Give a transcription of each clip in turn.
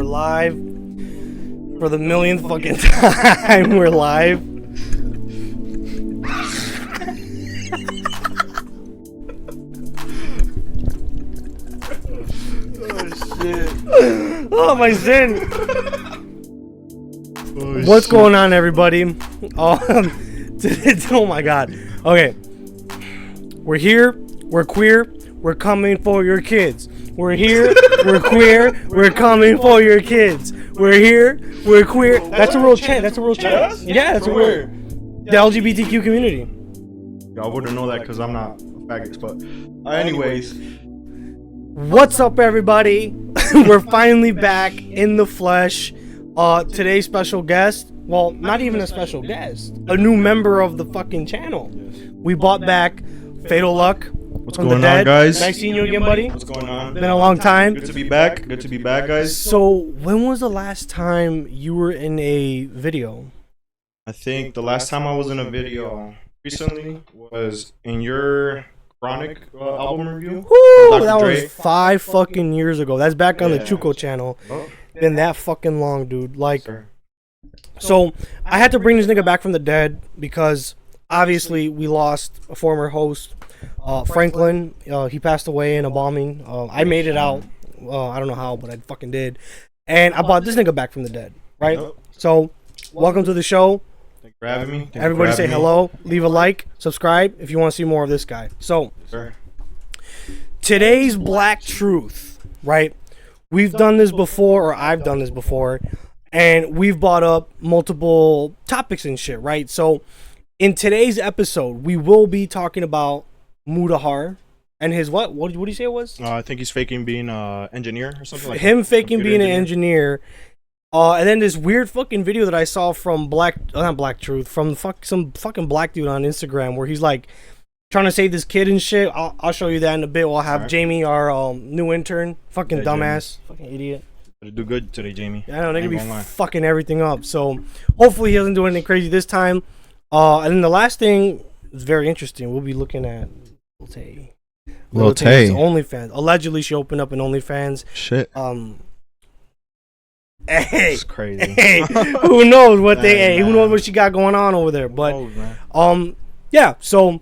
live. For the millionth fucking time, we're live. Oh shit. Oh my sin. Oh, What's going on, everybody? Oh my god. Okay. We're here, we're queer, we're coming for your kids. We're here, we're queer, we're coming for your kids. We're here, we're queer. That's a real chant. That's a real chant. Yeah, that's a real. The LGBTQ community. Y'all wouldn't know that because I'm not a faggot, but anyways. What's up, everybody? We're finally back in the flesh. Today's special guest, well, not even a special guest, a new member of the fucking channel. We bought back Fatal Luck. What's going on, guys? Nice seeing you again, buddy. What's going on? Been a long time. Good to be back. Good to be back, guys. So, when was the last time you were in a video? I think the last time I was in a video recently was in your Chronic album review. Woo! That was 5 fucking years ago. That's back on the Chuco channel. Oh. Been that fucking long, dude. Like, so I had to bring this nigga back from the dead because obviously we lost a former host, Franklin. He passed away in a bombing. I made it out. I don't know how, but I fucking did. And I brought this nigga back from the dead, right? So, welcome to the show. Thanks for having me. Everybody say hello. Leave a like. Subscribe if you want to see more of this guy. So, today's Black Truth, right? We've done this before, or I've done this before, and we've brought up multiple topics and shit, right? So, in today's episode, we will be talking about Mudahar and his what? What did you say it was? I think he's faking being an engineer or something like that. Him faking being an engineer. And then this weird fucking video that I saw from not Black Truth, from some fucking black dude on Instagram where he's like trying to save this kid and shit. I'll show you that in a bit. We'll have Jamie, our new intern, fucking dumbass, fucking idiot. Do good today, Jamie. I know, they're gonna be fucking everything up. So hopefully he doesn't do anything crazy this time. And then the last thing is very interesting. We'll be looking at Lil Tay's OnlyFans. Allegedly, she opened up an OnlyFans. Shit. Hey, it's crazy. Hey, who knows what who knows what she got going on over there? But yeah. So,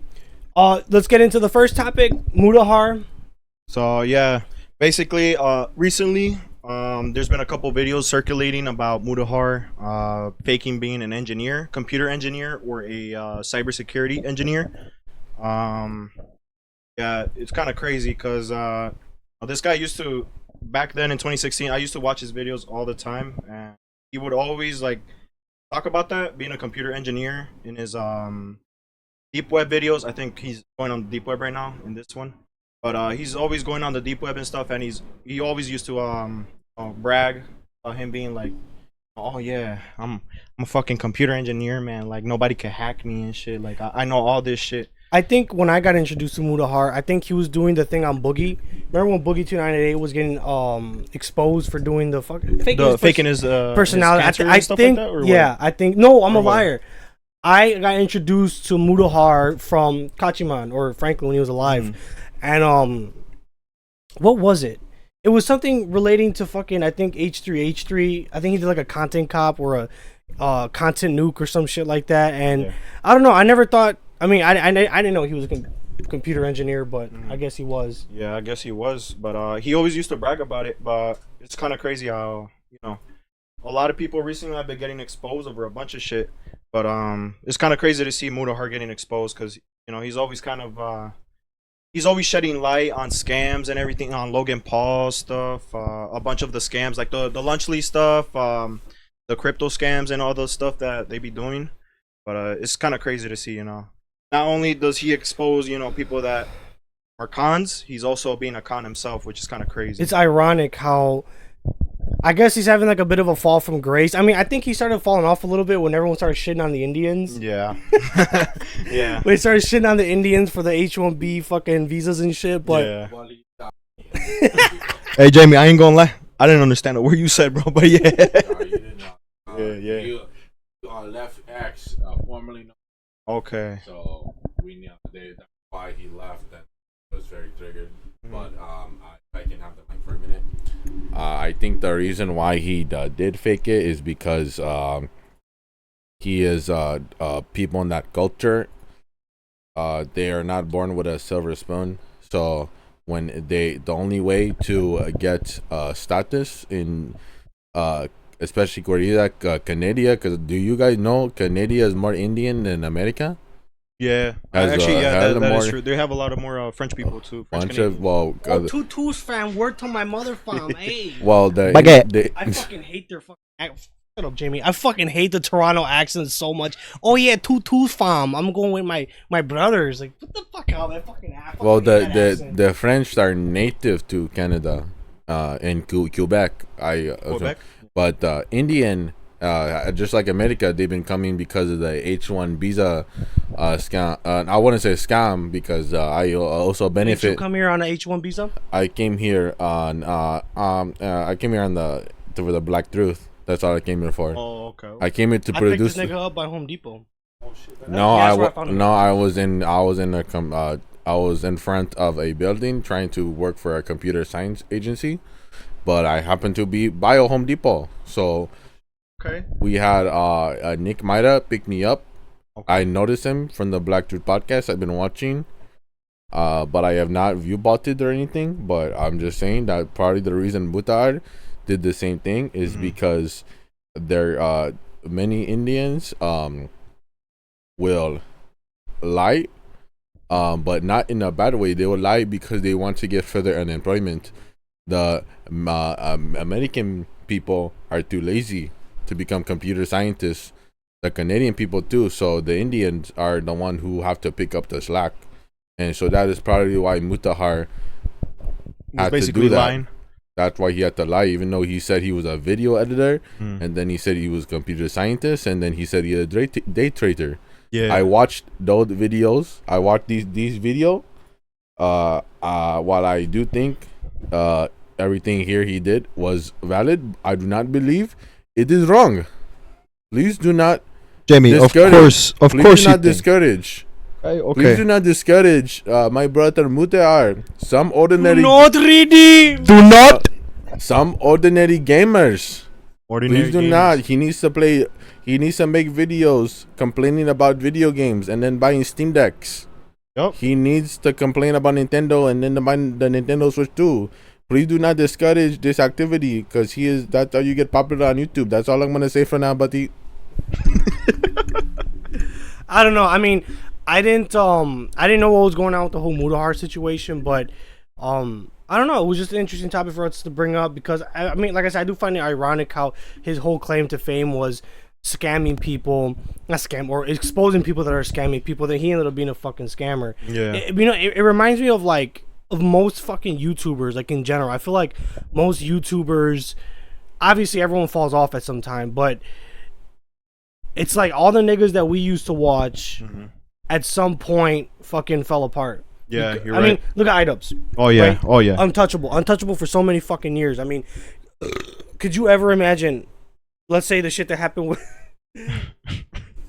let's get into the first topic, Mudahar. So yeah, basically, recently, there's been a couple videos circulating about Mudahar faking being an engineer, computer engineer, or a cybersecurity engineer. Yeah, it's kind of crazy because this guy used to. Back then in 2016, I used to watch his videos all the time, and he would always like talk about that being a computer engineer in his deep web videos. I think he's going on the deep web right now in this one, but he's always going on the deep web and stuff, and he always used to brag about him being like, oh yeah, I'm a fucking computer engineer, man, like nobody can hack me and shit, like I know all this shit. I think when I got introduced to Mudahar, I think he was doing the thing on Boogie. Remember when Boogie 298 was getting exposed for doing the fucking faking his personality? His I think, like that, yeah, I think. No, I'm a liar. I got introduced to Mudahar from Kachiman or Franklin when he was alive, and what was it? It was something relating to fucking I think H3H3. I think he did like a content cop or a content nuke or some shit like that. And I don't know. I never thought. I mean, I didn't know he was a computer engineer, but I guess he was. Yeah, I guess he was. But he always used to brag about it. But it's kind of crazy how, you know, a lot of people recently have been getting exposed over a bunch of shit. But it's kind of crazy to see Mudahar getting exposed because, you know, he's always kind of, he's always shedding light on scams and everything, on Logan Paul stuff, a bunch of the scams, like the Lunchly stuff, the crypto scams and all the stuff that they be doing. But it's kind of crazy to see, you know. Not only does he expose, you know, people that are cons, he's also being a con himself, which is kind of crazy. It's ironic how, I guess he's having like a bit of a fall from grace. I mean, I think he started falling off a little bit when everyone started shitting on the Indians. Yeah. Yeah. When they started shitting on the Indians for the H-1B fucking visas and shit, but... Yeah. Hey, Jamie, I ain't gonna lie. I didn't understand a word you said, bro, but yeah. No, you didn't know. You left X, formerly known. Okay. So we knew that's why he left. That was very triggered. But I can have the mic for a minute. I think the reason why he did fake it is because he is people in that culture. They are not born with a silver spoon. So when the only way to get status in especially Korea, Canada, because do you guys know Canada is more Indian than America? Yeah, Has, actually, yeah, has that is more- true. They have a lot of more French people too. French Bunch of Canadians. Oh, two twos fam, word to my mother fam. Hey. well Baguette. I fucking hate their fucking shut up, Jamie. I fucking hate the Toronto accent so much. Oh yeah, two twos fam. I'm going with my brothers. Like, what the fuck out that fucking ass. well the French are native to Canada, and Quebec. Quebec. But Indian, just like America, they've been coming because of the H1 visa scam. I wouldn't say scam because I also Did you benefit. come here on a H1 visa? I came here on the for the Black Truth. That's all I came here for. Oh, okay. I came here to I picked produce. this nigga up by Home Depot. No, Yeah, that's where I found him. I was in front of a building trying to work for a computer science agency, but I happened to be by a Home Depot. So Okay. we had Nick Maida pick me up. Okay. I noticed him from the Black Truth podcast I've been watching, but I have not view botted or anything. But I'm just saying that probably the reason Mutar did the same thing is because there many Indians will lie, but not in a bad way. They will lie because they want to get further unemployment. The American people are too lazy to become computer scientists. The Canadian people too. So the Indians are the one who have to pick up the slack, and so that is probably why Mutahar had to Basically do that. lying. That's why he had to lie, even though he said he was a video editor, and then he said he was a computer scientist, and then he said he was a day trader. Yeah. I watched those videos. I watched these video. While I do think everything here he did was valid, I do not believe it is wrong. Please do not Jamie, discourage. of Please course do you not think. discourage. Okay. Please do not discourage my brother Mutear. Some ordinary redeem. Do not. some ordinary gamers. Ordinary Please do games. not. He needs to play. He needs to make videos complaining about video games and then buying Steam Decks. Yup. He needs to complain about Nintendo and then buy the Nintendo Switch too. Please do not discourage this activity because he is. That's how you get popular on YouTube. That's all I'm gonna say for now, buddy. I don't know. I mean, I didn't know what was going on with the whole Mudahar situation, but I don't know. It was just an interesting topic for us to bring up because I mean, like I said, I do find it ironic how his whole claim to fame was scamming people, not scam, or exposing people that are scamming people. That he ended up being a fucking scammer. Yeah. It reminds me of most fucking YouTubers, like in general. I feel like most YouTubers, obviously everyone falls off at some time, but it's like all the niggas that we used to watch at some point fucking fell apart. Yeah, you're I right. mean, look at iDubbbz. Oh yeah. right? Oh yeah. Untouchable for so many fucking years. I mean, could you ever imagine, let's say the shit that happened with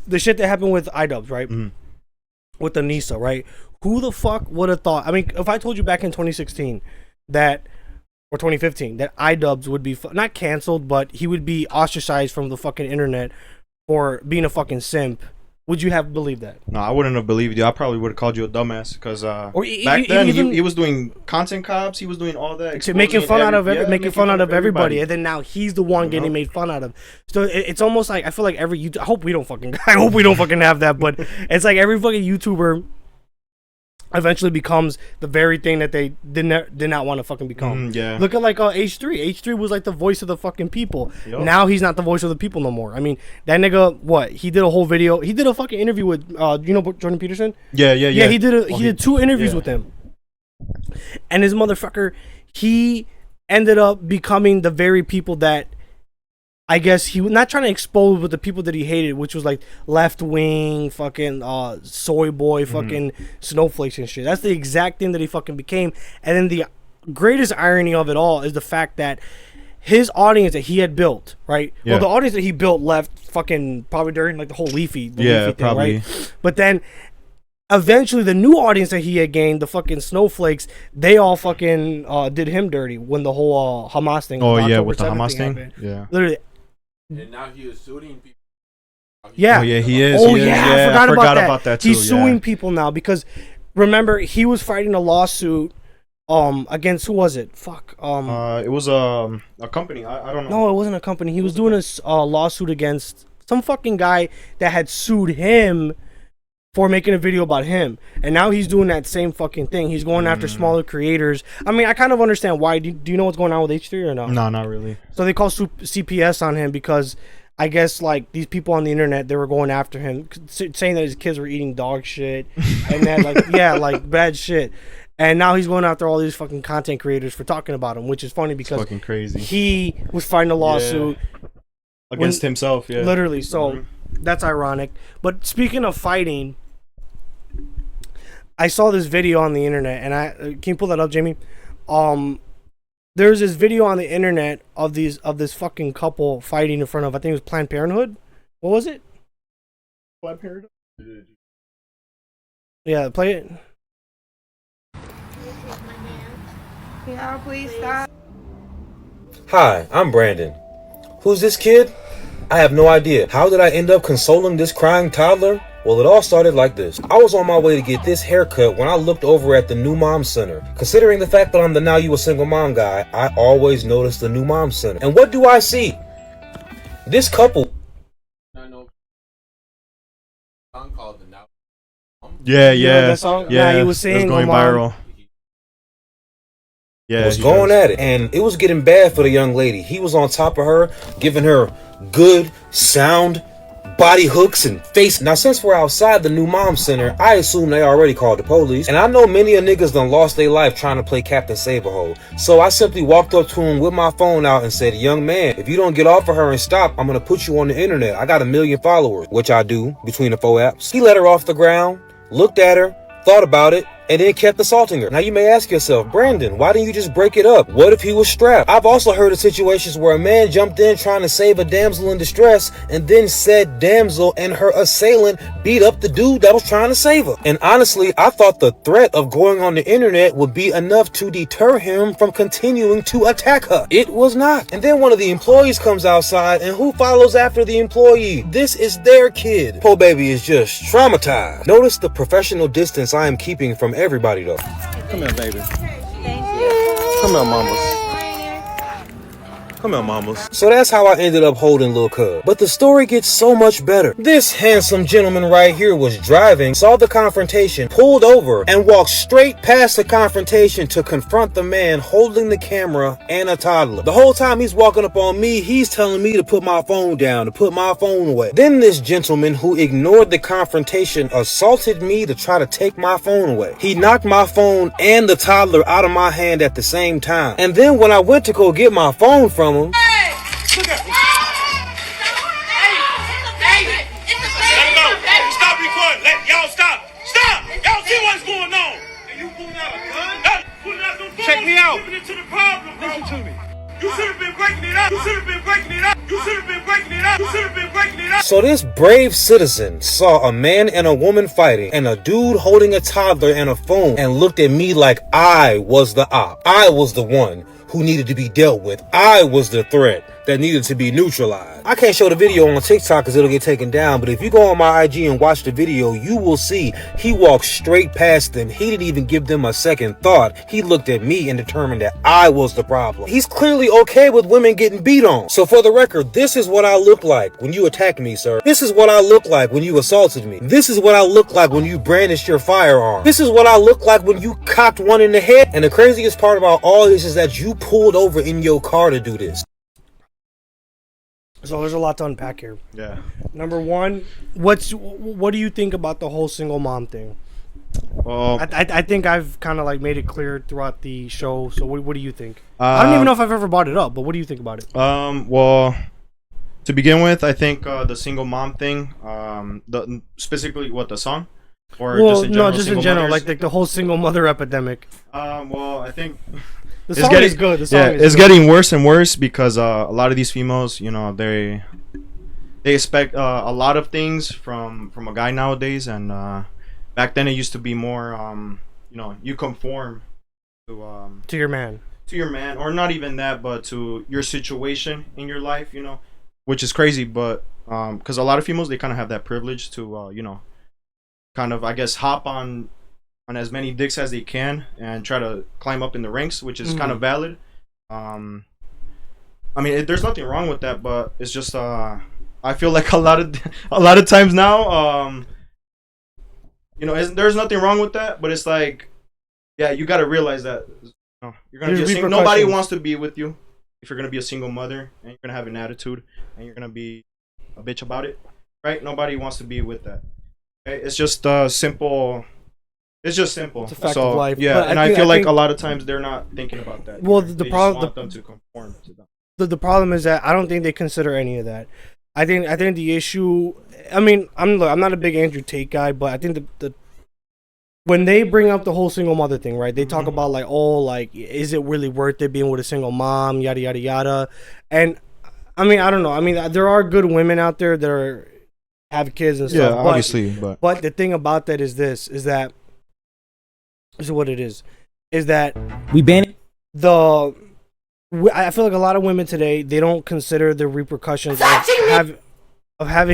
iDubbbz, right? With the Nisa, right? Who the fuck would have thought? I mean, if I told you back in 2016 that, or 2015, that iDubbbz would be not canceled, but he would be ostracized from the fucking internet for being a fucking simp, would you have believed that? No, I wouldn't have believed you. I probably would have called you a dumbass because back then even- he was doing content cops. He was doing all that, To making fun out of making fun out of everybody, and then now he's the one getting made fun out of. So it's almost like I feel like every YouTube. I hope we don't fucking have that, but it's like every fucking YouTuber eventually becomes the very thing that they did not want to fucking become. Yeah. Look at like H3. H3 was like the voice of the fucking people. Yup. Now he's not the voice of the people no more. I mean, that nigga, what? He did a whole video. He did a fucking interview with you know Jordan Peterson? Yeah. Yeah, he did 2 interviews yeah. with him. And his motherfucker, he ended up becoming the very people that I guess he was not trying to expose, but the people that he hated, which was like left wing, fucking soy boy, fucking snowflakes and shit. That's the exact thing that he fucking became. And then the greatest irony of it all is the fact that his audience that he had built, right? Yeah. Well, the audience that he built left fucking probably during like the whole Leafy thing, probably. right? But then eventually the new audience that he had gained, the fucking snowflakes, they all fucking did him dirty when the whole Hamas thing. Oh yeah, October with the 7th Hamas thing. happened. Yeah. Literally. And now he is suing people. Yeah. Oh yeah, he is. Oh he is. yeah, I forgot about that. too. He's suing people now because remember he was fighting a lawsuit against who was it? Fuck. It was a company. I don't know. No, it wasn't a company. He was doing a lawsuit against some fucking guy that had sued him for making a video about him, and now he's doing that same fucking thing. He's going after smaller creators. I mean, I kind of understand why. Do you know what's going on with H3 or no? No, not really. So they call CPS on him because I guess like these people on the internet, they were going after him, saying that his kids were eating dog shit and then like like bad shit. And now he's going after all these fucking content creators for talking about him, which is funny because It's fucking crazy. he was fighting a lawsuit Against himself. Yeah. literally. So that's ironic. But speaking of fighting, I saw this video on the internet, and can you pull that up, Jamie? There's this video on the internet of this fucking couple fighting in front of, I think it was Planned Parenthood. What was it? Planned Parenthood. Yeah, play it. Y'all please stop. Hi, I'm Brandon. Who's this kid? I have no idea. How did I end up consoling this crying toddler? Well, it all started like this. I was on my way to get this haircut when I looked over at the New Mom Center. Considering the fact that I'm the Now You a Single Mom guy, I always notice the New Mom Center. And what do I see? This couple. I know. Song called the Now. Yeah, You know that song? yeah. Nah, he was saying, it was going viral. Yeah, Was going at it, and it was getting bad for the young lady. He was on top of her, giving her good, sound body hooks and face. Now, since we're outside the New Mom Center, I assume they already called the police, and I know many of niggas done lost their life trying to play Captain Saberhole. So I simply walked up to him with my phone out and said, young man, if you don't get off of her and stop, I'm gonna put you on the internet. I got 1 million followers, which I do, between the 4 apps. He let her off the ground, looked at her, thought about it, and then kept assaulting her. Now you may ask yourself, Brandon, why didn't you just break it up? What if he was strapped? I've also heard of situations where a man jumped in trying to save a damsel in distress, and then said damsel and her assailant beat up the dude that was trying to save her. And honestly, I thought the threat of going on the internet would be enough to deter him from continuing to attack her. It was not. And then one of the employees comes outside, and who follows after the employee? This is their kid. Poor baby is just traumatized. Notice the professional distance I am keeping from everybody though. Come here, baby. Come here, mamas. Come here, mamas. So that's how I ended up holding Lil Cub. But the story gets so much better. This handsome gentleman right here was driving, saw the confrontation, pulled over, and walked straight past the confrontation to confront the man holding the camera and a toddler. The whole time he's walking up on me, he's telling me to put my phone down, to put my phone away. Then this gentleman who ignored the confrontation assaulted me to try to take my phone away. He knocked my phone and the toddler out of my hand at the same time. And then when I went to go get my phone from him, Look at Stop recording. Y'all stop. Stop. Y'all see what's going on. And you pulling out a gun? Pulling out the phone. Check me out. Into the problem, bro. Listen to me. You should have been breaking it up. You should have been breaking it up. You should have been breaking it up. You should have been breaking it up. So this brave citizen saw a man and a woman fighting and a dude holding a toddler and a phone and looked at me like I was the op. I was the one who needed to be dealt with. I was the threat that needed to be neutralized. I can't show the video on TikTok because it'll get taken down, but if you go on my IG and watch the video, you will see he walked straight past them. He didn't even give them a second thought. He looked at me and determined that I was the problem. He's clearly okay with women getting beat on. So for the record, this is what I look like when you attacked me, sir. This is what I look like when you assaulted me. This is what I look like when you brandished your firearm. This is what I look like when you cocked one in the head. And the craziest part about all this is that you pulled over in your car to do this. So there's a lot to unpack here. Yeah. Number one, what do you think about the whole single mom thing? Well, I think I've kind of like made it clear throughout the show. So what do you think? I don't even know if I've ever brought it up, but what do you think about it? Well, to begin with, I think the single mom thing, specifically what the song, or well, just in general, no, just in general, mothers? like the whole single mother epidemic. Well, I think The song is good. The song is it's good. getting worse and worse because a lot of these females, you know, they expect a lot of things from a guy nowadays, and back then it used to be more you conform To your man. to your man, or not even that, but to your situation in your life, which is crazy, but because a lot of females, they kind of have that privilege to kind of, I guess, hop on as many dicks as they can and try to climb up in the ranks, which is kind of valid. I mean, there's nothing wrong with that, but it's just I feel like a lot of times now, there's nothing wrong with that, but it's like, yeah, you got to realize that you're gonna be nobody wants to be with you if you're gonna be a single mother and you're gonna have an attitude and you're gonna be a bitch about it, right? Nobody wants to be with that. Okay? It's just simple. It's just simple. It's a fact of life. Yeah, but and I feel like a lot of times they're not thinking about that. Well, they just want them to conform to them. The problem is that I don't think they consider any of that. I think the issue. I mean, I'm not a big Andrew Tate guy, but I think the when they bring up the whole single mother thing, right? They talk about like, oh, like, is it really worth it being with a single mom, yada yada yada. And I mean, I don't know. I mean, there are good women out there that have kids and stuff. Yeah, obviously, but the thing about that is this: is that what it is that We ban it. I feel like a lot of women today, they don't consider the repercussions of having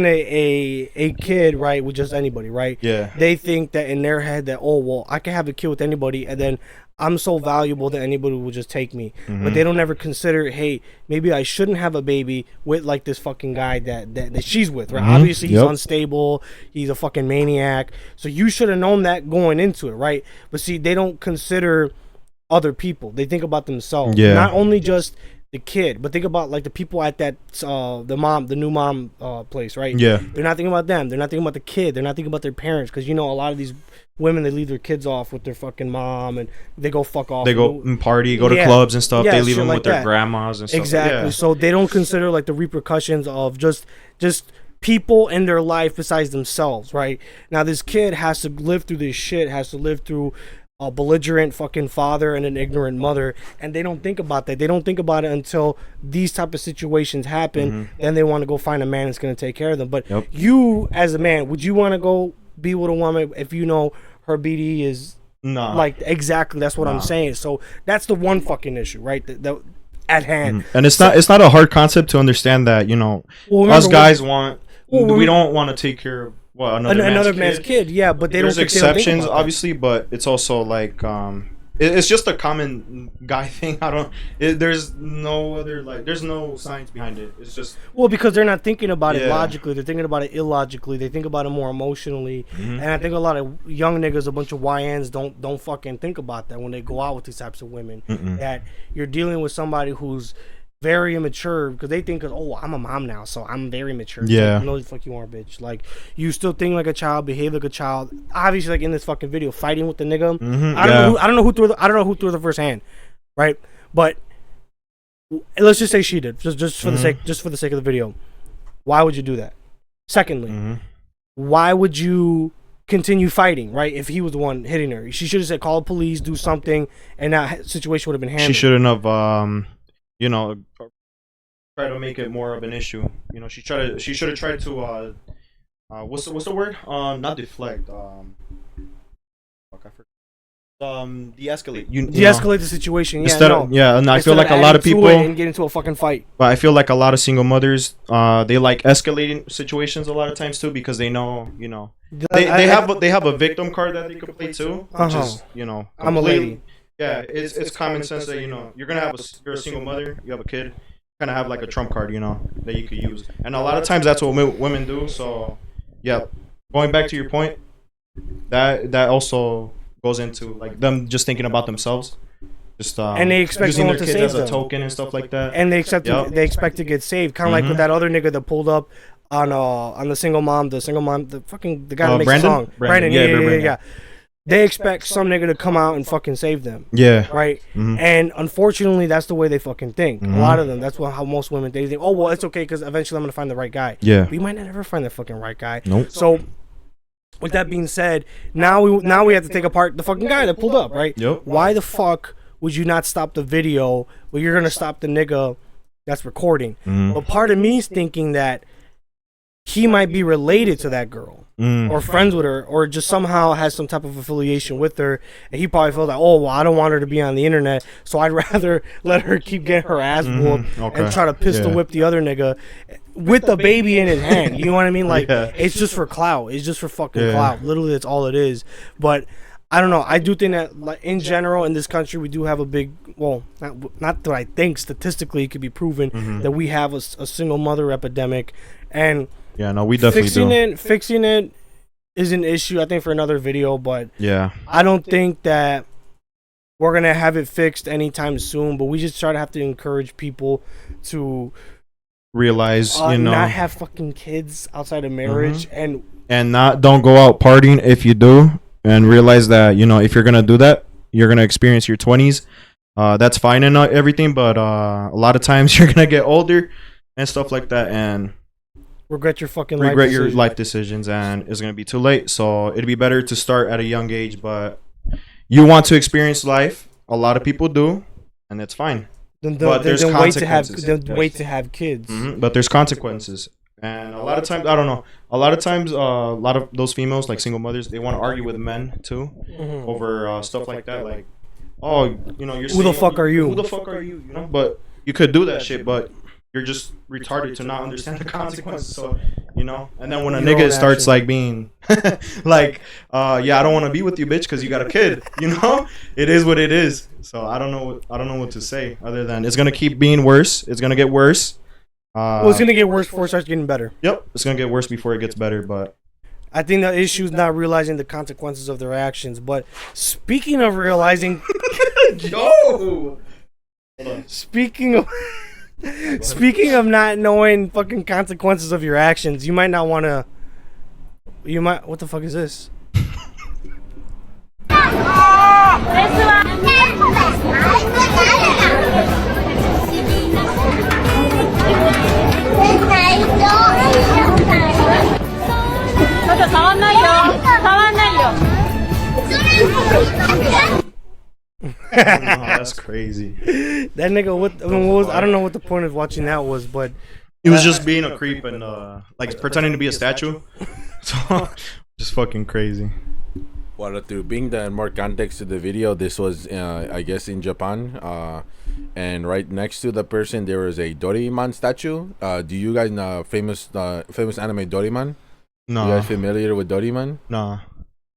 a kid, right, with just anybody, right? Yeah. They think that in their head that, oh, well, I can have a kid with anybody, and then I'm so valuable that anybody will just take me. But they don't ever consider, hey, maybe I shouldn't have a baby with like this fucking guy that she's with, right? Obviously, he's unstable. He's a fucking maniac. So you should have known that going into it, right? But see, they don't consider other people. They think about themselves. Yeah. Not only just the kid, but think about like the people at that the new mom place, right? Yeah. They're not thinking about them. They're not thinking about the kid. They're not thinking about their parents, because a lot of these women, they leave their kids off with their fucking mom and they go fuck off. They go and party, go to clubs and stuff. Yeah, they leave shit them like with their that. grandmas and stuff. Exactly. Yeah. So they don't consider like the repercussions of just people in their life besides themselves, right? Now this kid has to live through this shit, has to live through a belligerent fucking father and an ignorant mother, and they don't think about that. They don't think about it until these type of situations happen. Then they want to go find a man that's going to take care of them. But you, as a man, would you want to go be with a woman if you know her BD is like exactly? That's what I'm saying. So that's the one fucking issue, right? That at hand. And it's not a hard concept to understand that us guys we don't want to take care of another man's kid. Yeah, but there's exceptions, obviously, but it's also like it's just a common guy thing. There's no other, like, there's no science behind it. It's just because they're not thinking about it logically. They're thinking about it illogically. They think about it more emotionally. And I think a lot of young niggas, a bunch of YNs, don't fucking think about that when they go out with these types of women. That you're dealing with somebody who's very immature, because they think, oh, I'm a mom now, so I'm very mature. Yeah. Like, no, the fuck you are, bitch. Like, you still think like a child, behave like a child. Obviously, like in this fucking video, fighting with the nigga. I don't know who threw the first hand, right? But let's just say she did, just for the sake of the video. Why would you do that? Secondly, why would you continue fighting, right? If he was the one hitting her, she should have said, call the police, do something, and that situation would have been handled. She shouldn't have try to make it more of an issue. She should have tried to what's the word? Not deflect. De-escalate. De-escalate the situation. And I feel like a lot of people and get into a fucking fight. But I feel like a lot of single mothers, they like escalating situations a lot of times too, because they know, they have a victim card that they could play too, which is I'm a lady. Yeah, it's common sense that you're gonna have you're a single mother, you have a kid, kind of have like a trump card, that you could use, and a lot of times that's what women do. So yeah, going back to your point, that also goes into like them just thinking about themselves, just and they expect using their to kids save as a them. Token and stuff like that, and they expect to get saved, kind of like with that other nigga that pulled up on the single mom, the guy that makes the song, Brandon. Yeah. They expect some nigga to come out and fucking save them. Yeah. Right? And unfortunately, that's the way they fucking think. A lot of them. That's how most women, they think, oh, well, it's okay because eventually I'm going to find the right guy. Yeah. But you might not ever find the fucking right guy. Nope. So, with that being said, now we have to take apart the fucking guy that pulled up, right? Yep. Why the fuck would you not stop the video where you're going to stop the nigga that's recording? But part of me is thinking that he might be related to that girl. or friends with her, or just somehow has some type of affiliation with her, and he probably felt like, oh well, I don't want her to be on the internet, so I'd rather let her keep getting her ass whooped and try to pistol whip the other nigga with the baby in his hand. You know what I mean? Like it's just for clout. It's just for fucking clout. Literally, that's all it is. But I don't know. I do think that, like, in general, in this country, we do have a big, well, not that I think, statistically it could be proven that we have a single mother epidemic, and yeah, no, we definitely fixing it is an issue, I think, for another video, but yeah, I don't think that we're going to have it fixed anytime soon, but we just try to have to encourage people to realize, not have fucking kids outside of marriage, and don't go out partying if you do, and realize that, if you're going to do that, you're going to experience your 20s. That's fine and everything, but a lot of times you're going to get older and stuff like that, and regret your life decisions, and it's going to be too late. So it'd be better to start at a young age, but you want to experience life. A lot of people do, and it's fine. But there's consequences. Wait to have kids. But there's consequences. And a lot of times, I don't know. A lot of times, a lot of those females, like single mothers, they want to argue with men too over stuff like that. Like, oh, you're who the fuck are you? Who the fuck are you? But you could do that shit, but you're just retarded to not understand the consequences. So, and then when a nigga starts like being like, yeah, I don't want to be with you, bitch, because you got a kid. It is what it is. So I don't know what to say other than it's gonna keep being worse. It's gonna get worse. It's gonna get worse before it starts getting better. Yep, it's gonna get worse before it gets better. But I think the issue is not realizing the consequences of their actions. But speaking of realizing, speaking of not knowing fucking consequences of your actions, you might not want to. What the fuck is this? That's crazy. That nigga, I don't know what the point of watching that was, but he was just being a creep and like pretending to be a statue. So just fucking crazy. Well, to bring the more context to the video, this was I guess in Japan, and right next to the person there was a Doraemon statue. Do you guys know famous anime Doraemon? No. You guys familiar with Doraemon? No.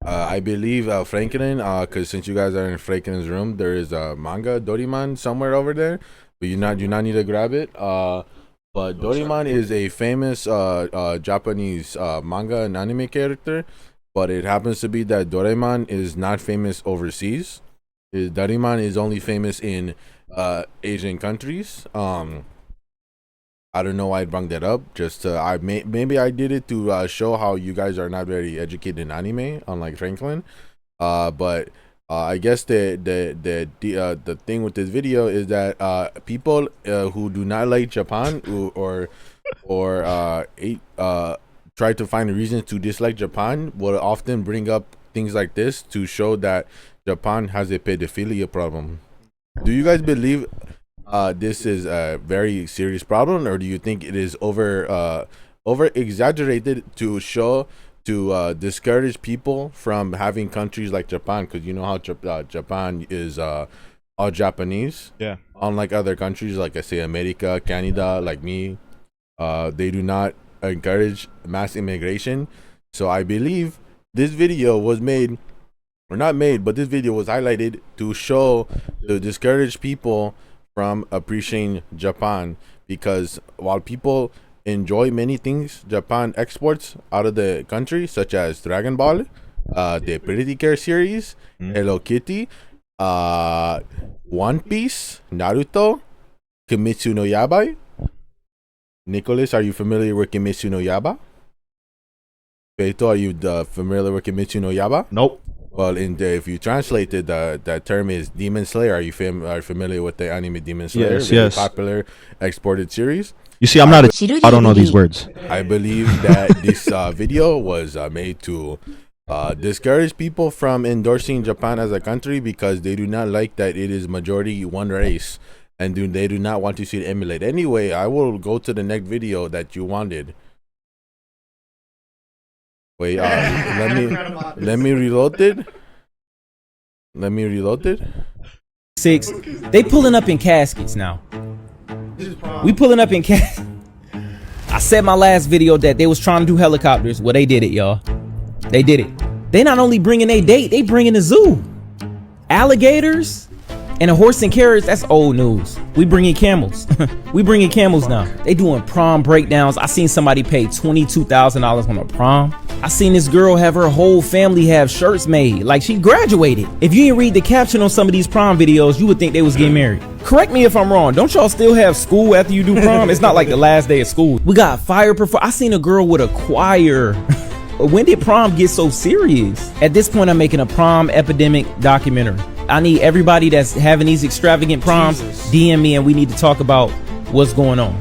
I believe Franklin, because since you guys are in Franklin's room, there is a manga Doraemon somewhere over there, but you not need to grab it. But Doraemon is a famous Japanese manga and anime character, but it happens to be that Doraemon is not famous overseas. Doraemon is only famous in Asian countries. I don't know why I brought that up. Just maybe I did it to show how you guys are not very educated in anime, unlike Franklin. But I guess the thing with this video is that people who do not like Japan or try to find reasons to dislike Japan will often bring up things like this to show that Japan has a pedophilia problem. Do you guys believe this is a very serious problem, or do you think it is over exaggerated to discourage people from having countries like Japan? Because you know how Japan is all Japanese. Yeah. Unlike other countries like, I say, America, Canada, like me, they do not encourage mass immigration. So I believe this video was made, or not made, but this video was highlighted to discourage people from appreciating Japan, because while people enjoy many things Japan exports out of the country, such as Dragon Ball, the Pretty Care series, Hello Kitty, One Piece, Naruto, Kimetsu no Yaiba. Nicholas, are you familiar with Kimetsu no Yaiba? Beto, are you familiar with Kimetsu no Yaiba? Nope. Well, if you translated that term is Demon Slayer. Are you familiar with the anime Demon Slayer? Yes. Popular exported series. You see, I don't know these words. I believe that this video was made to discourage people from endorsing Japan as a country, because they do not like that it is majority one race, and they do not want to see it emulate. Anyway, I will go to the next video that you wanted. Wait, let me reload it. Let me reload it. 6. They pulling up in caskets now. We pulling up in caskets. I said my last video that they was trying to do helicopters. Well, they did it, y'all. They did it. They not only bringing a date, they bringing a zoo. Alligators and a horse and carriage. That's old news. We bringing camels. We bringing camels now. They doing prom breakdowns. I seen somebody pay $22,000 on a prom. I seen this girl have her whole family have shirts made like she graduated. If you didn't read the caption on some of these prom videos, you would think they was getting married. Correct me if I'm wrong. Don't y'all still have school after you do prom? It's not like the last day of school. We got fire perform. I seen a girl with a choir. When did prom get so serious? At this point, I'm making a prom epidemic documentary. I need everybody that's having these extravagant proms, DM me, and we need to talk about what's going on.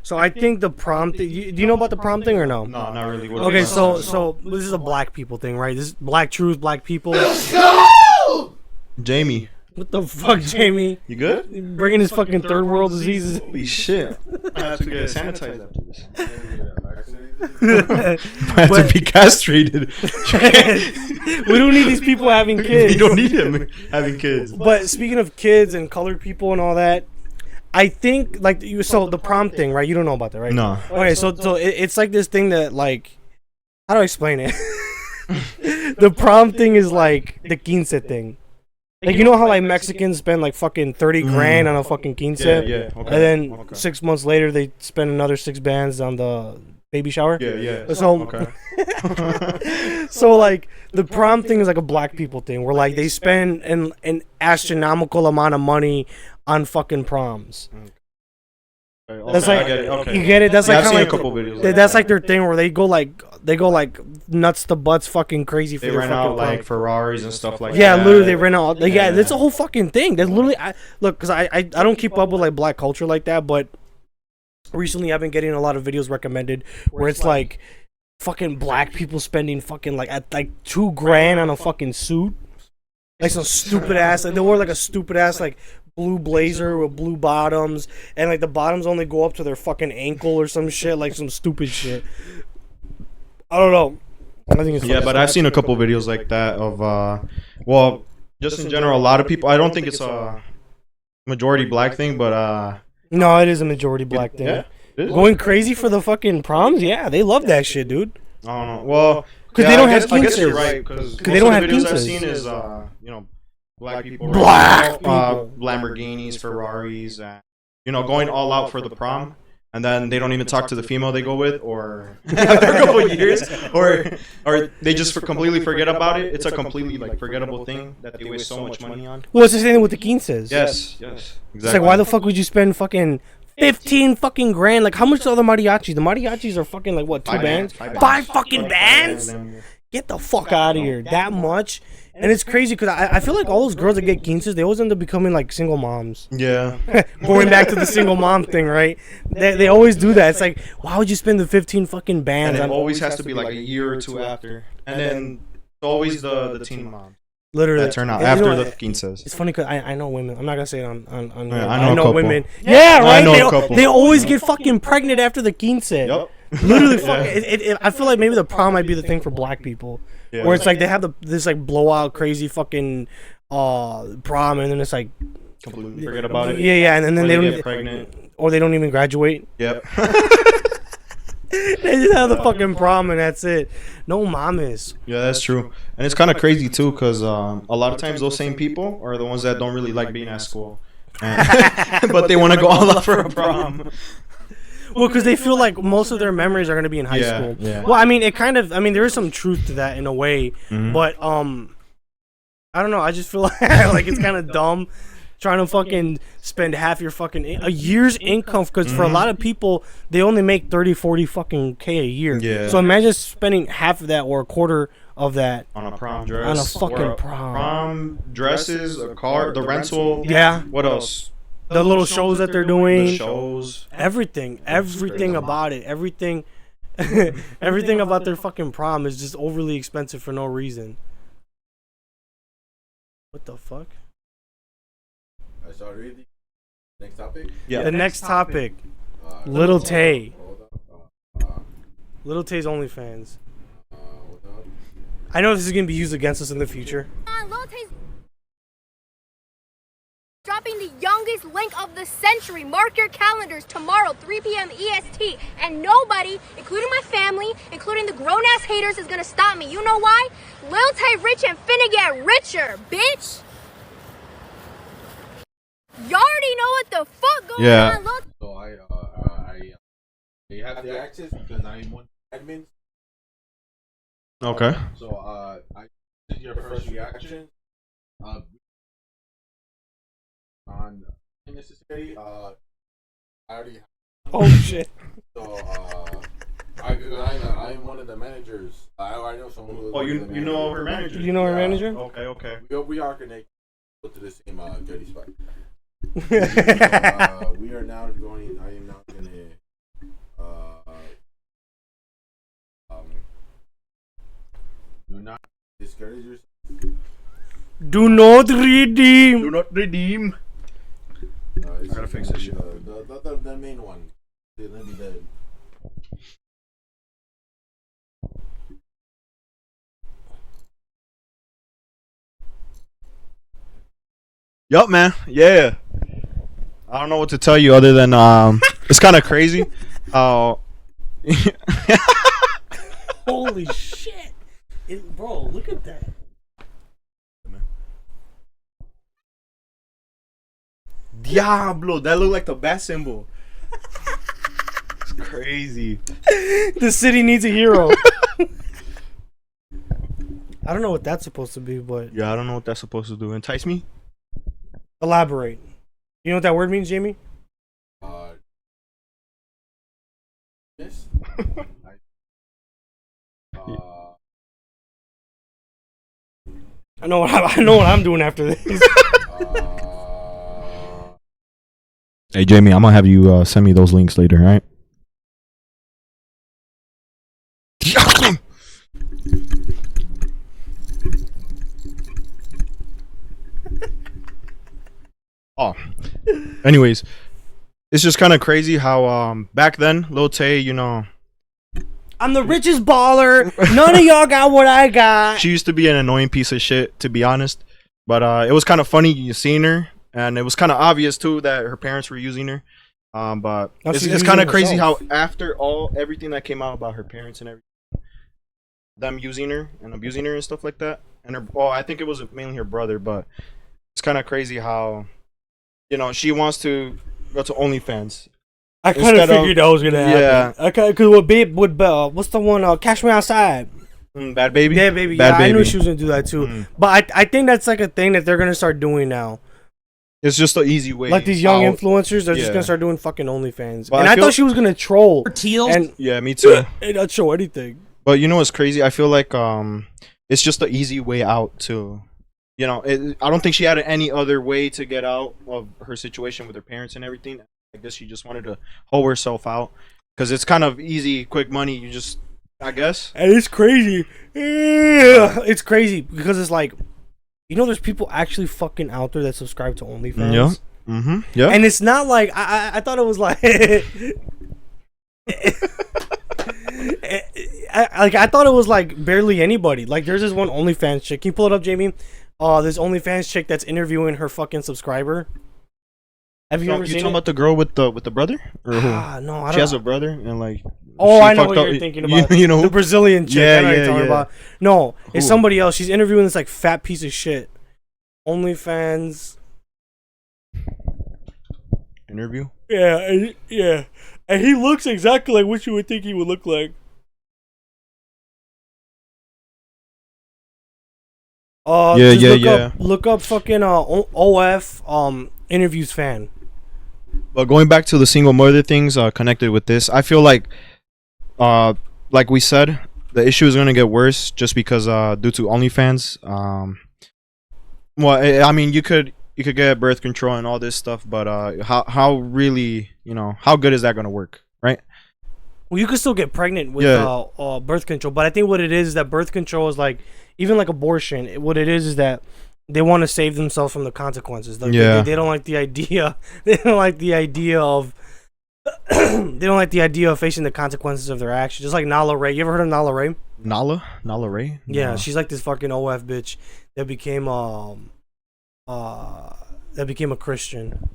So I think the prom thing. Do you know about the prom thing or no? No, not really. What Okay, is it? so this is a black people thing, right? This is black truth, black people. Jamie, What the fuck, Jamie? you good? Bringing his fucking third world diseases. Holy shit! I have to get sanitized after this. But- I have to be castrated. We don't need these people having kids. We don't need him having kids. But speaking of kids and colored people and all that, I think like so the prom thing, right? You don't know about that, right? No. Okay, so it's like this thing that like, how do I explain it? The prom thing is like the quince thing. Like, you know how like Mexicans spend like fucking 30 grand on a fucking quince, Yeah, okay. and then Okay. 6 months later they spend another 6 bands on the baby shower. Yeah. So Okay. so like the prom thing is like a black people thing where like they spend an astronomical amount of money on fucking proms. That's Okay, like I get it. Okay. you get it. That's Yeah, like I've kind seen of a couple videos. That's like their thing where they go like nuts to butts fucking crazy for They their rent fucking out prom. like Ferraris and stuff like Yeah, that. literally they rent out. Like, yeah, that's a whole fucking thing. That's literally look, because I don't keep up with like black culture like that, but recently I've been getting a lot of videos recommended where it's like fucking black people spending fucking like at like $2 grand on a fucking suit, like some stupid ass. Like they wore like a stupid ass like blue blazer with blue bottoms, and like the bottoms only go up to their fucking ankle or some shit, like some stupid shit. I don't know. I think it's Yeah, but I've seen a couple videos like that of well, just in general, a lot of people. I don't think it's a majority black thing, but no, it is a majority black thing. yeah, it is. Going crazy for the fucking proms? Yeah, they love that shit, dude. I don't know. Well, 'Cause they don't have I guess you're quinces. right. Because they don't have the videos I've quinces. seen is you know, black people, Black Lamborghinis, Ferraris, and you know, going all out for the prom. And then they don't even talk to the female they go with, or after a couple of years, or they just completely forget about it. It's a completely like forgettable thing that they waste so much money on. Well, it's the same thing with the quinces. Yes, yes, exactly. It's like, why the fuck would you spend fucking 15 fucking grand? Like, how much are the mariachis? The mariachis are fucking like what, 2 bands? Five fucking bands? Get the fuck out of here. That much? And it's crazy because I feel like all those girls that get quinces, they always end up becoming like single moms. Yeah. Going back to the single mom thing, right? They always do that. It's like, why would you spend the 15 fucking bands? And it on always has to be like a year or two after. And then it's always the teen mom literally that turn out And you know after what? the quinces. It's funny because I know women. I'm not gonna say it on Yeah, I know a couple. women. Yeah, right. I know a couple. They always get fucking pregnant after the quince. Yep. Literally, fucking. I feel like maybe the prom might be the thing for black people, Yeah. where it's like they have this like blowout crazy fucking prom, and then it's like Completely forget about it. yeah, and then Or they don't get pregnant. or they don't even graduate. Yep. They just have the fucking prom and that's it. No mames. Yeah, that's true. And it's kind of crazy too, because a lot of times those same people are the ones that don't really like being at school, but they want to go all out for a prom. Well, because they feel like most of their memories are gonna be in high Yeah, school. yeah. Well, I mean, there is some truth to that in a way, but I don't know. I just feel like it's kind of dumb trying to fucking spend half your fucking a year's income, because for a lot of people they only make 30-40 fucking K a year. Yeah. So imagine spending half of that or a quarter of that On a prom dress. on a fucking or prom. Prom dresses, a car, the rental. Yeah. What else? The little shows that they're doing. The shows. Everything about it, everything about their fucking prom is just overly expensive for no reason. What the fuck? I start reading. Next topic. Yeah. The next topic, Little Tay. Lil Tay's OnlyFans. I know this is gonna be used against us in the future. Lil Tay's dropping the youngest link of the century. Mark your calendars tomorrow, 3 p.m. EST. And nobody, including my family, including the grown-ass haters, is gonna stop me. You know why? Lil Tay rich and finna get richer, bitch. You already know what the fuck going on, Lil. So I have the access because I'm one admin. Okay. So I did your first reaction. On necessary. I already. Oh shit. So I'm one of the managers. I know someone. Who you know her manager. You know her manager? Okay. We are connected to the same dirty spot. We are now going. I am now gonna. Do not discourage yourself. Do not redeem. Do not redeem. I gotta fix this shit. The main one. Let me the. Yup, man. Yeah. I don't know what to tell you other than it's kind of crazy. Holy shit. Bro, look at that. Diablo, that looked like the bat symbol. It's crazy. The city needs a hero. I don't know what that's supposed to be, but Yeah, I don't know what that's supposed to do. Entice me? elaborate. You know what that word means, Jamie? Yes. I know what I'm doing after this. Hey, Jamie, I'm gonna have you send me those links later, all right? Oh, anyways, it's just kind of crazy how back then Lil Tay, you know, I'm the richest baller. None of y'all got what I got. she used to be an annoying piece of shit, to be honest. But it was kind of funny you seeing her, and it was kind of obvious too that her parents were using her. But No, it's she's kind of using crazy herself. how after everything that came out about her parents and everything, them using her and abusing her and stuff like that, and her, I think it was mainly her brother, but it's kind of crazy how, you know, she wants to go to OnlyFans. I kind of Instead of- figured that was gonna happen. Yeah. Okay, because what Babe would what's the one? Cash Me Outside. Bad Baby. Yeah, baby. Bad Yeah, Baby. I knew she was gonna do that too. Mhm. But I think that's like a thing that they're gonna start doing now. It's just an easy way. Like these young out. influencers, they're just Yeah. gonna start doing fucking OnlyFans. But And I I feel- thought she was gonna troll. And Yeah, me too. not show anything. But you know what's crazy? I feel like it's just an easy way out to, you know, I don't think she had any other way to get out of her situation with her parents and everything. I guess she just wanted to hoe herself out because it's kind of easy, quick money. You just, I guess. And it's crazy. Yeah, it's crazy because it's like, you know, there's people actually fucking out there that subscribe to OnlyFans. Yeah. Mm-hmm. Yeah. And it's not like I thought it was like I thought it was like barely anybody. Like there's this one OnlyFans chick. Can you pull it up, Jamie? This OnlyFans chick that's interviewing her fucking subscriber. Have you ever you seen talking it? about the girl with the brother or who? Ah, no, I don't. She has a brother and like. Oh, she I know fucked what up- you're thinking about. You know the who? Brazilian chick. Yeah, I know what you're yeah, talking yeah. about. No, it's Who? somebody else. She's interviewing this like fat piece of shit. OnlyFans. Interview. Yeah, and he looks exactly like what you would think he would look like. Yeah, just yeah. Look up fucking OF interviews fan. But going back to the single mother things connected with this, I feel like we said, the issue is gonna get worse just because due to OnlyFans. Well, I mean, you could get birth control and all this stuff, but how really, you know, how good is that gonna work, right? Well, you can still get pregnant with Yeah. birth control, but I think what it is that birth control is like, even like abortion. What it is that they want to save themselves from the consequences. Like, Yeah. they don't like the idea. They don't like the idea of They don't like the idea of facing the consequences of their actions. Just like Nala Ray. You ever heard of Nala Ray? Nala Ray? Yeah, No. she's like this fucking OF bitch that became a Christian.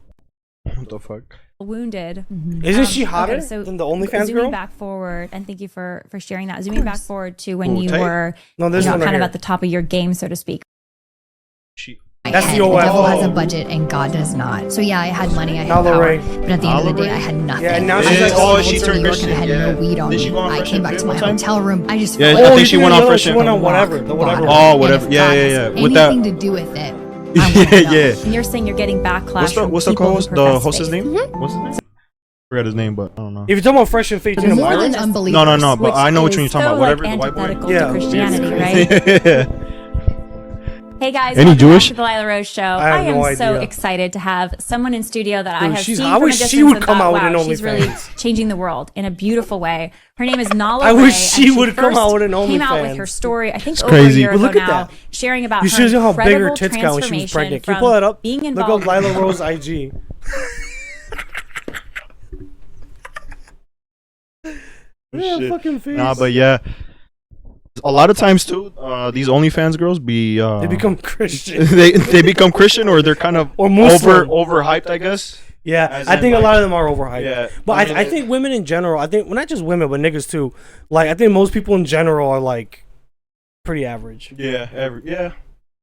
What the fuck? Wounded. Isn't she hotter okay, so than the OnlyFans zooming girl? back forward, and thank you for sharing that. Zooming back forward to when Ooh, you Tay? were No, this one right kind of here. at the top of your game, so to speak. That's the The OF. devil has a budget and God does not. So yeah, I had money, I had Nala power, Ray. but at the end of the day, I had nothing. Yeah, and now I she's just like, oh, went she to turned New York and I Christian, had yeah. no weed on Did she me. go on I Fresh came and back Fit to my one time? hotel room. I just Yeah, felt I Oh, think she you went did on the Fresh other and one on Fit. whatever. The whatever. Oh, whatever. Yeah. anything With that, to do with it. yeah. And you're saying you're getting backlash. What's the from people who co-host? The profess host's faith. name? What's his name? I forgot his name, but I don't know. If you're talking about Fresh and Fit, you know More than Myron? unbelievers. No, but Which I know which is one you're talking so, about. Whatever, like, the white boy. antithetical Yeah. to Christianity, right? Yeah. Hey guys, Any welcome Jewish? back to the Lila Rose Show. I have am no so idea. excited to have someone in studio that I Dude, have she's- seen I from wish a she distance would and come thought, out with wow, an she's really OnlyFans. changing the world in a beautiful way. Her name is Nala I Ray, wish she and would come first out with an came out with OnlyFans. her story, I think It's over crazy. a year But look ago at now, that. sharing about You her should see how big her incredible tits got when she was transformation pregnant. Can you from pull that up? being Look up involved. Lila Rose IG. Yeah, Shit. fucking face. Nah, but yeah. A lot of times too, these OnlyFans girls They become Christian. they become Christian, or they're kind of Or Muslim. overhyped, I guess. Yeah, As I in, think a like- lot of them are overhyped. Yeah, But I mean, I think women in general, I think, well, not just women, but niggas too. Like, I think most people in general are, like, pretty average. Yeah,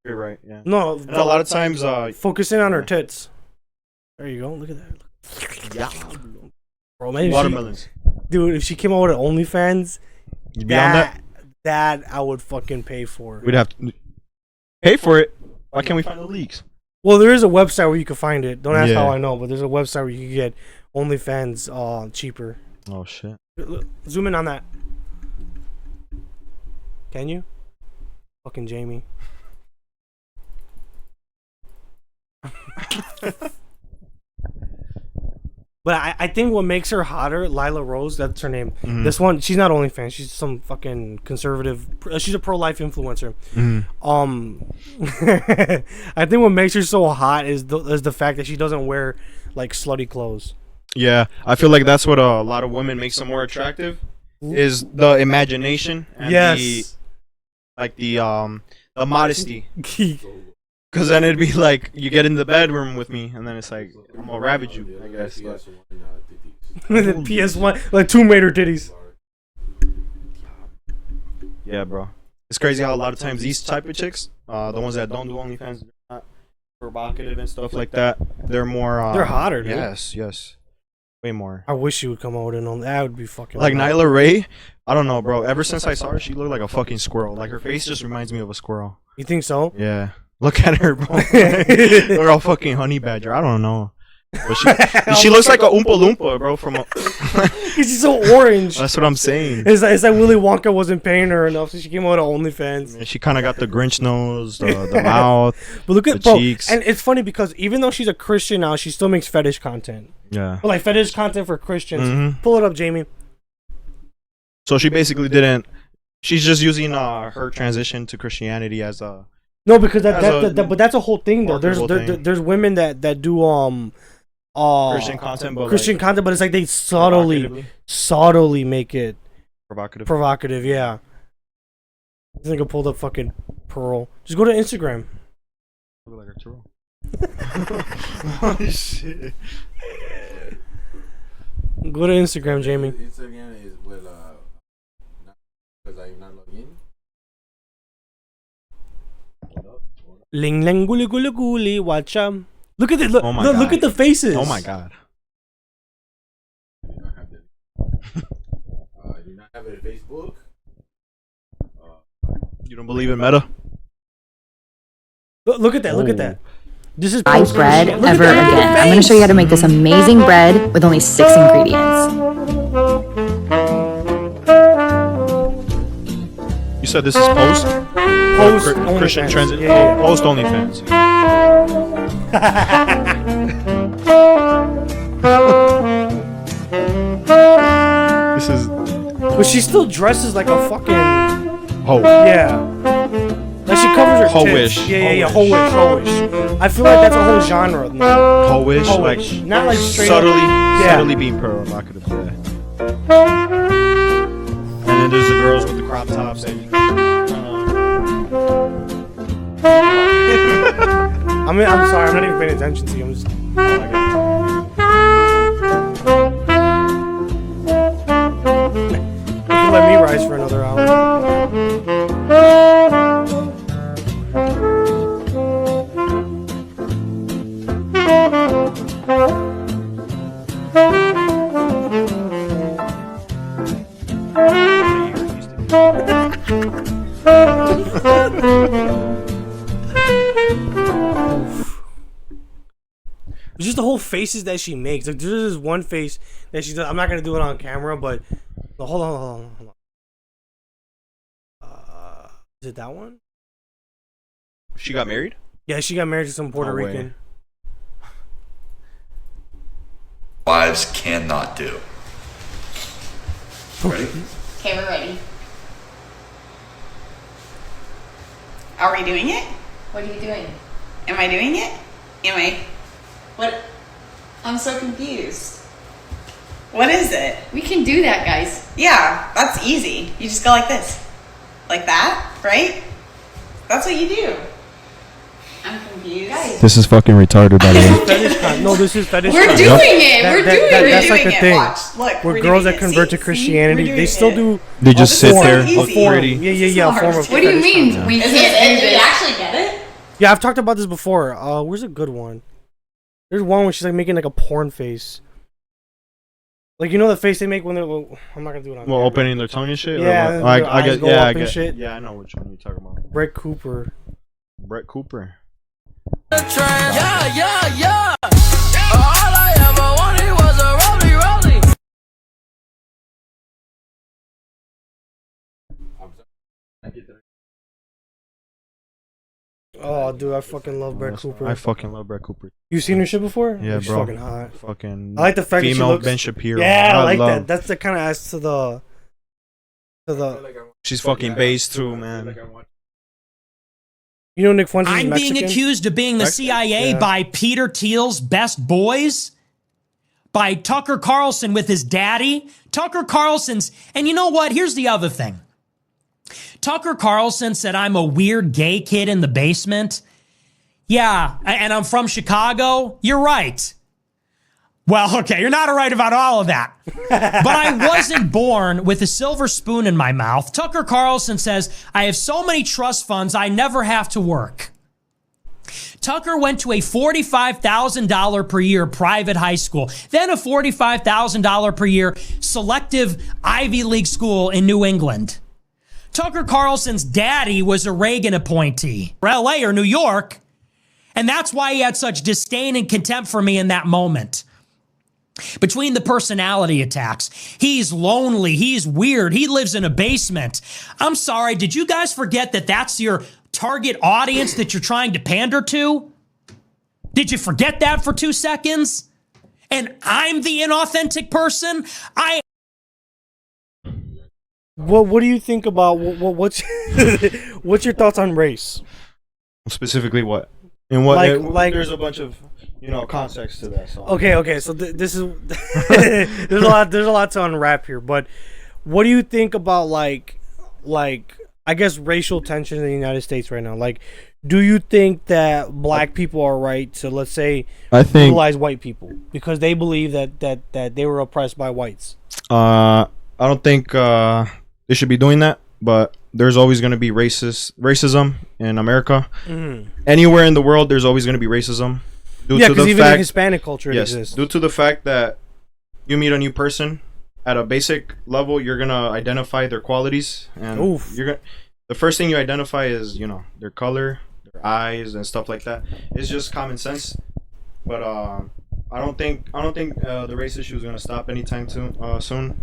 you're right. Yeah, No, and a lot of times, focusing on her tits. There you go. Look at that. yeah, Bro, man, watermelons. dude, if she came out with an OnlyFans, You'd be on that. that I would fucking pay for. We'd have to pay for it. Why can't we find the leaks? Well, there is a website where you can find it. Don't ask Yeah. how I know, but there's a website where you can get OnlyFans cheaper. Oh shit. Zoom in on that. Can you? Fucking Jamie. But I think what makes her hotter, Lila Rose, that's her name. Mhm. This one, she's not OnlyFans. She's some fucking conservative. She's a pro-life influencer. I think what makes her so hot is the fact that she doesn't wear like slutty clothes. Yeah, I feel like that's what a lot of women makes them more attractive. Is the imagination and Yes. the modesty. Because then it'd be like you get in the bedroom with me, and then it's like I'm gonna ravage you, I guess. But The PS1, like Tomb Raider titties. yeah, bro, it's crazy how a lot of times these type of chicks, the ones that don't do OnlyFans, they're not provocative and stuff like that. They're more. They're hotter, dude. Yes, way more. I wish she would come out with an on. That would be fucking Like hot. Nyla Ray, I don't know, bro. Ever since I saw her, she looked like a fucking squirrel. Like her face just reminds me of a squirrel. You think so? Yeah. Look at her, bro. They're all fucking honey badger. I don't know. But she looks like a Oompa Loompa, bro. From a She's so orange. That's what I'm saying. It's like Willy Wonka wasn't paying her enough, so she came out of OnlyFans. She kind of got the Grinch nose, the mouth, But look at the bro, cheeks. and it's funny because even though she's a Christian now, she still makes fetish content. Yeah. But like fetish content for Christians. Mhm. Pull it up, Jamie. So she basically didn't. She's just using her transition to Christianity as a. No, because As but that's a whole thing though. marketable thing. There's women that do Christian content, but Christian like, content, but it's like they provocatively. subtly make it Provocative. provocative. Yeah. I think I pulled up fucking Pearl. Just go to Instagram. Look like her too. Oh shit. Go to Instagram, Jamie. Instagram is with because I'm not logged in. Ling ling guli guli guli. Watch Look at it. Look, Oh my look God. at the faces. Oh my god. I do not have that. I do not have it on Facebook. You don't believe in meta? Look at that. Look at that. This is Buy bread Look at ever that again. I'm going to show you how to make this amazing bread with only 6 ingredients. You said this is post? Post Christian OnlyFans. transit. Yeah, yeah, yeah. Post OnlyFans. This is. But she still dresses like a fucking Oh. yeah. Like she covers her tits. Ho-ish. Yeah. Ho-ish. I feel like that's a whole genre. Ho-ish, like not like straight subtly being provocative. Yeah. And then there's the girls with the crop tops. And, I'm sorry, I'm not even paying attention to you. I'm just. You can let me rise for another hour. It's just the whole faces that she makes. Like, there's this one face that she does. I'm not gonna do it on camera, but hold on. Is it that one? she got married? Yeah, she got married to some Puerto Rican. Wives cannot do. Ready? Okay, we're ready. Are we doing it? What are you doing? Am I doing it? Am I? What? I'm so confused. What is it? We can do that, guys. Yeah, that's easy. You just go like this. Like that, right? That's what you do. I'm confused. Guys. This is fucking retarded, by the way. Fetish con. No, this is fetish We're con. doing it. We're doing it. That's like the thing. Watch. Look, where girls that convert to Christianity, they still do. They just sit there, easy. look pretty. Yeah. Form of what do you mean? content. We Is can't do it? this. You actually get it? Yeah, I've talked about this before. Where's a good one? There's one where she's like making like a porn face. Like, you know the face they make when they're. Well, I'm not gonna do it on. Well, opening their tongue and shit. Yeah, I get. Yeah, I get. Shit. Yeah, I know which one you're talking about. Brett Cooper. Brett Cooper. Yeah. All I ever wanted was a rollie. Oh, dude, I fucking love Brett Cooper. I fucking love Brett Cooper. You seen her shit before? Yeah, She's bro. fucking hot. Fucking. I like the fact that she female looks. Ben Shapiro. Yeah, I like love. that. That's the kind of ass to the. She's fucking based too, man. You know Nick Fuentes is I'm Mexican? being accused of being the CIA by Peter Thiel's best boys, by Tucker Carlson with his daddy. Tucker Carlson's, and you know what? Here's the other thing. Tucker Carlson said I'm a weird gay kid in the basement. Yeah, and I'm from Chicago. You're right. Well, okay, you're not right about all of that. But I wasn't born with a silver spoon in my mouth. Tucker Carlson says, I have so many trust funds, I never have to work. Tucker went to a $45,000 per year private high school, then a $45,000 per year selective Ivy League school in New England. Tucker Carlson's daddy was a Reagan appointee, or LA or New York, and that's why he had such disdain and contempt for me in that moment. Between the personality attacks, he's lonely, he's weird, he lives in a basement. I'm sorry, did you guys forget that that's your target audience that you're trying to pander to? Did you forget that for 2 seconds? And I'm the inauthentic person? What do you think about what's what's your thoughts on race? Specifically, what? And what? Like there's a bunch of context to that. So. Okay. So this is there's a lot to unwrap here. But what do you think about like I guess racial tension in the United States right now? Like, do you think that black people are right to, let's say, utilize white people because they believe that they were oppressed by whites? I don't think they should be doing that, but there's always going to be racism in America. Mm-hmm. Anywhere in the world, there's always going to be racism. Because even in Hispanic culture, it exists. Due to the fact that you meet a new person at a basic level, you're gonna identify their qualities, and the first thing you identify is their color, their eyes, and stuff like that. It's just common sense. But I don't think the race issue is gonna stop anytime soon.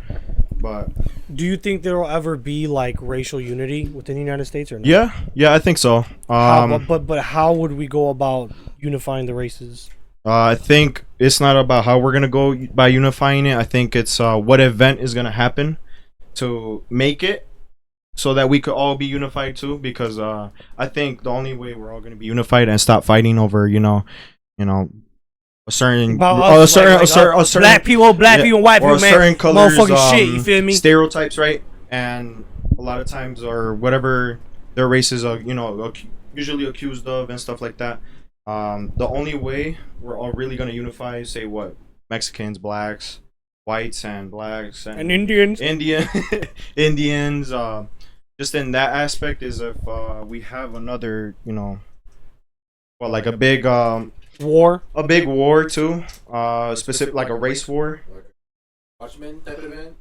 But do you think there will ever be like racial unity within the United States or not? Yeah, I think so. But how would we go about unifying the races? I think it's not about how we're gonna go by unifying it. I think it's what event is gonna happen to make it so that we could all be unified too. Because I think the only way we're all going to be unified and stop fighting over, you know, a certain black people, white people, or certain colors, motherfucking shit. You feel me? Stereotypes, right? And a lot of times, or whatever their races are, usually accused of and stuff like that. The only way we're all really gonna unify is, say, what, Mexicans, blacks, whites, and blacks, and Indians, Indians. Just in that aspect is if we have another, like a big war, too, specific, like a race war. Watchmen type of event.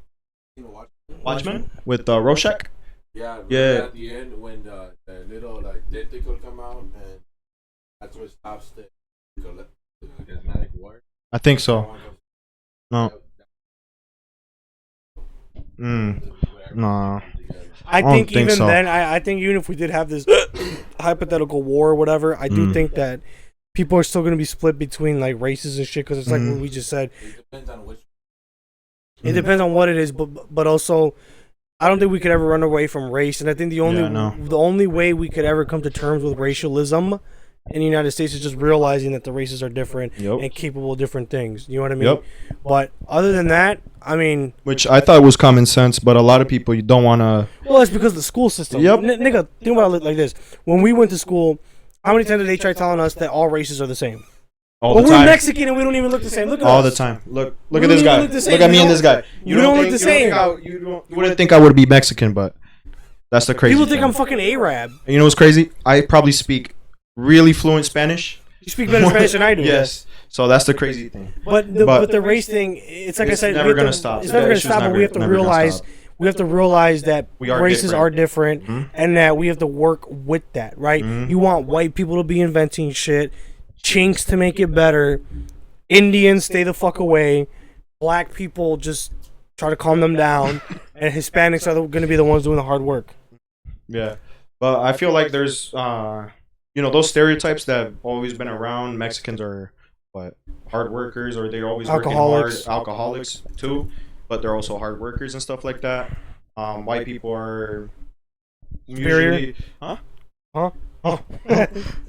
Watchmen with Rorschach. Yeah. Yeah. At the end, when the little tentacle come out, and that's what stops the charismatic war. I think so. No. No. I think even so. Then, I think even if we did have this hypothetical war or whatever, I do think that people are still going to be split between like races and shit, because it's like what we just said. It depends on which. It depends on what it is, but also, I don't think we could ever run away from race. And I think the only way we could ever come to terms with racialism in the United States is just realizing that the races are different and capable of different things. You know what I mean? Yep. But other than that, I mean, which I thought was common sense, but a lot of people, you don't want to. Well, it's because of the school system. Yep. Nigga, think about it like this: when we went to school, how many times did they try telling us that all races are the same? All the time. We're Mexican and we don't even look the same. Look at all us. the time. Look at this guy. Look at me and this guy. You don't look the same. You wouldn't think I would be Mexican, but that's the crazy. People think I'm fucking Arab. You know what's crazy? I probably speak really fluent Spanish. You speak better Spanish than I do. Yes. So that's the crazy thing. But the race thing, it's like I said, never gonna stop. It's never gonna stop. But we have to realize that races are different, and that we have to work with that. Right? You want white people to be inventing shit, chinks to make it better, Indians stay the fuck away, black people just try to calm them down, and Hispanics are going to be the ones doing the hard work. Yeah, but I feel like there's those stereotypes that have always been around. Mexicans are hard workers, or they're always working hard. Alcoholics too, but they're also hard workers and stuff like that. White people are usually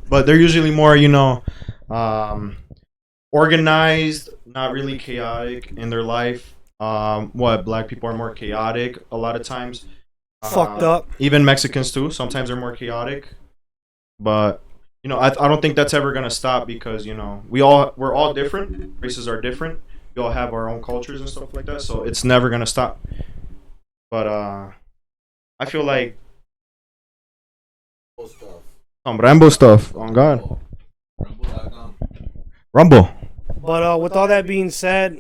but they're usually more organized, not really chaotic in their life. Black people are more chaotic a lot of times. Fucked up. Even Mexicans too. Sometimes they're more chaotic. But I don't think that's ever gonna stop, because we're all different. Races are different. We all have our own cultures and stuff like that. So it's never gonna stop. But I feel like some Rambo stuff. On God. Rumble. But with all that being said,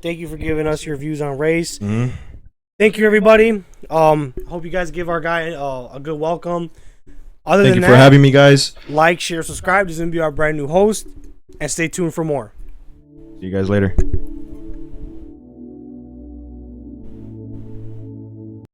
thank you for giving us your views on race. Thank you, everybody. Hope you guys give our guy a good welcome. Thank you for having me, guys. Like, share, subscribe. This is going to be our brand new host. And stay tuned for more. See you guys later.